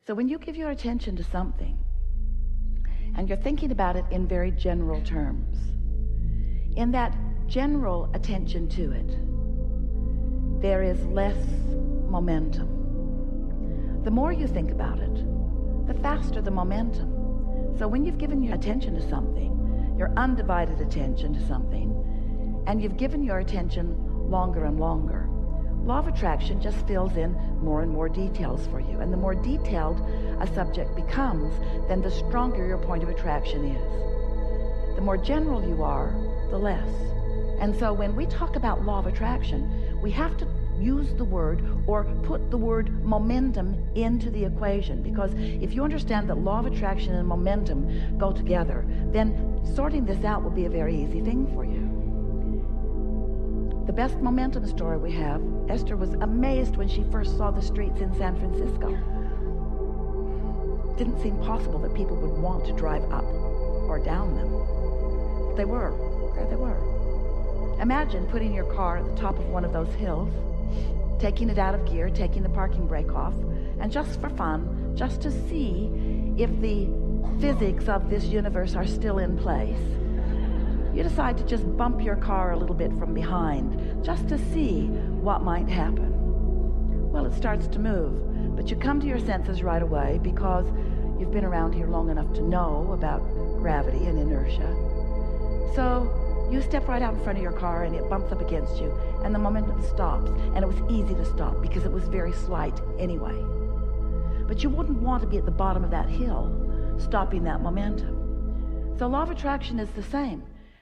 So when you give your attention to something, and you're thinking about it in very general terms, in that general attention to it, there is less momentum. The more you think about it, the faster the momentum. So when you've given your attention to something, your undivided attention to something, and you've given your attention longer and longer, law of attraction just fills in more and more details for you. And the more detailed a subject becomes, then the stronger your point of attraction is. The more general you are, the less. And so when we talk about law of attraction, we have to use the word or put the word momentum into the equation, because if you understand that law of attraction and momentum go together, then sorting this out will be a very easy thing for you. The best momentum story we have, Esther was amazed when she first saw the streets in San Francisco. It didn't seem possible that people would want to drive up or down them. But they were. There they were. Imagine putting your car at the top of one of those hills, taking it out of gear, taking the parking brake off, and just for fun, just to see if the physics of this universe are still in place, you decide to just bump your car a little bit from behind, just to see what might happen. Well, it starts to move, but you come to your senses right away because you've been around here long enough to know about gravity and inertia. So you step right out in front of your car and it bumps up against you, and the momentum stops, and it was easy to stop because it was very slight anyway. But you wouldn't want to be at the bottom of that hill stopping that momentum. So law of attraction is the same.